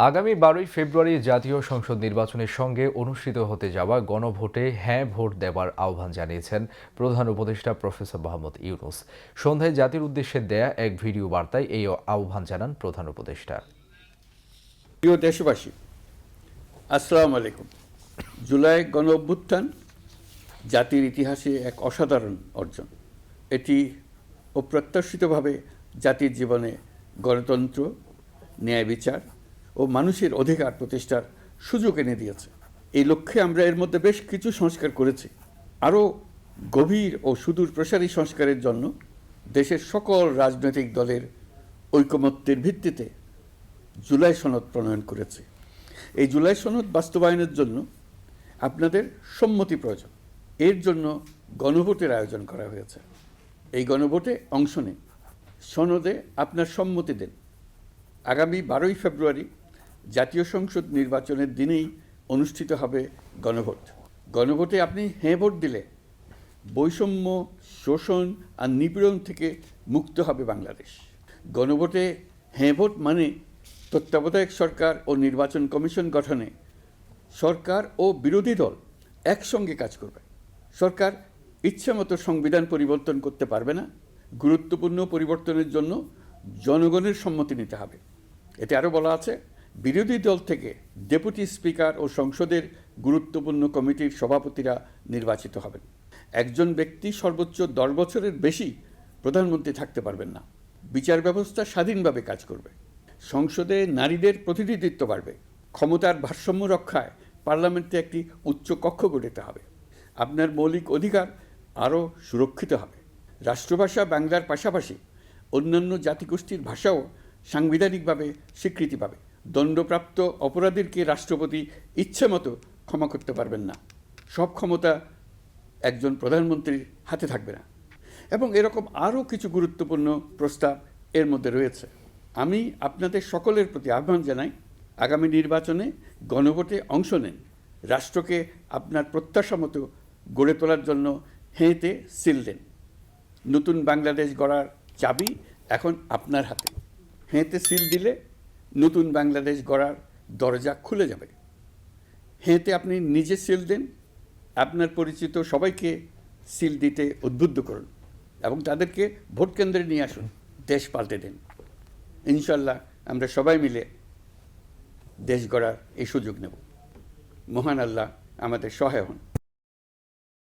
আগামী 12ই ফেব্রুয়ারি জাতীয় সংসদ নির্বাচনের সঙ্গে অনুষ্ঠিত হতে যাওয়া গণভোটে হ্যাঁ ভোট দেবার আহ্বান জানিয়েছেন প্রধান উপদেষ্টা প্রফেসর মোহাম্মদ ইউনূস। সন্ধ্যায় জাতির উদ্দেশ্যে দেয়া এক ভিডিও বার্তায় এই আহ্বান জানান প্রধান উপদেষ্টা। প্রিয় দেশবাসী, আসসালামু আলাইকুম। জুলাই গণ অভ্যুত্থান জাতির ইতিহাসে এক অসাধারণ অর্জন। এটি অপ্রত্যাশিতভাবে জাতির জীবনে গণতন্ত্র, ন্যায় বিচার ও মানুষের অধিকার প্রতিষ্ঠার সুযোগ এনে দিয়েছে। এই লক্ষ্যে আমরা এর মধ্যে বেশ কিছু সংস্কার করেছি। আরও গভীর ও সুদূর প্রসারী সংস্কারের জন্য দেশের সকল রাজনৈতিক দলের ঐকমত্যের ভিত্তিতে জুলাই সনদ প্রণয়ন করেছে। এই জুলাই সনদ বাস্তবায়নের জন্য আপনাদের সম্মতি প্রয়োজন। এর জন্য গণভোটের আয়োজন করা হয়েছে। এই গণভোটে অংশ নিন, সনদে আপনার সম্মতি দেন। আগামী 12ই ফেব্রুয়ারি জাতীয় সংসদ নির্বাচনের দিনেই অনুষ্ঠিত হবে গণভোট। গণভোটে আপনি হ্যাঁ ভোট দিলে বৈষম্য, শোষণ আর নিপীড়ন থেকে মুক্ত হবে বাংলাদেশ। গণভোটে হ্যাঁ ভোট মানে তত্ত্বাবধায়ক সরকার ও নির্বাচন কমিশন গঠনে সরকার ও বিরোধী দল একসঙ্গে কাজ করবে। সরকার ইচ্ছামতো সংবিধান পরিবর্তন করতে পারবে না। গুরুত্বপূর্ণ পরিবর্তনের জন্য জনগণের সম্মতি নিতে হবে। এতে আরও বলা আছে, বিরোধী দল থেকে ডেপুটি স্পিকার ও সংসদের গুরুত্বপূর্ণ কমিটির সভাপতিরা নির্বাচিত হবেন। একজন ব্যক্তি সর্বোচ্চ 10 বছরের বেশি প্রধানমন্ত্রী থাকতে পারবেন না। বিচার ব্যবস্থা স্বাধীনভাবে কাজ করবে। সংসদে নারীদের প্রতিনিধিত্ব বাড়বে। ক্ষমতার ভারসাম্য রক্ষায় পার্লামেন্টে একটি উচ্চ কক্ষ গঠিত হবে। আপনার মৌলিক অধিকার আরও সুরক্ষিত হবে। রাষ্ট্রভাষা বাংলার পাশাপাশি অন্যান্য জাতিগোষ্ঠীর ভাষাও সাংবিধানিকভাবে স্বীকৃতি পাবে। দণ্ডপ্রাপ্ত অপরাধীকে রাষ্ট্রপতি ইচ্ছেমতো ক্ষমা করতে পারবেন না। সব ক্ষমতা একজন প্রধানমন্ত্রীর হাতে থাকবে না। এবং এরকম আরও কিছু গুরুত্বপূর্ণ প্রস্তাব এর মধ্যে রয়েছে। আমি আপনাদের সকলের প্রতি আহ্বান জানাই, আগামী নির্বাচনে গণভোটে অংশ নেন। রাষ্ট্রকে আপনার প্রত্যাশা মতো গড়ে তোলার জন্য হেঁতে সিল দেন। নতুন বাংলাদেশ গড়ার চাবি এখন আপনার হাতে। হেঁতে সিল দিলে নতুন বাংলাদেশ গড়ার দরজা খুলে যাবে। হেঁতে আপনি নিজে সিল দেন, আপনার পরিচিত সবাইকে সিল দিতে উদ্বুদ্ধ করুন এবং তাদেরকে ভোট কেন্দ্রে নিয়ে আসুন। দেশ পাল্টে দিন। ইনশাল্লাহ আমরা সবাই মিলে দেশ গড়ার এই সুযোগ নেব। মহান আল্লাহ আমাদের সহায় হন।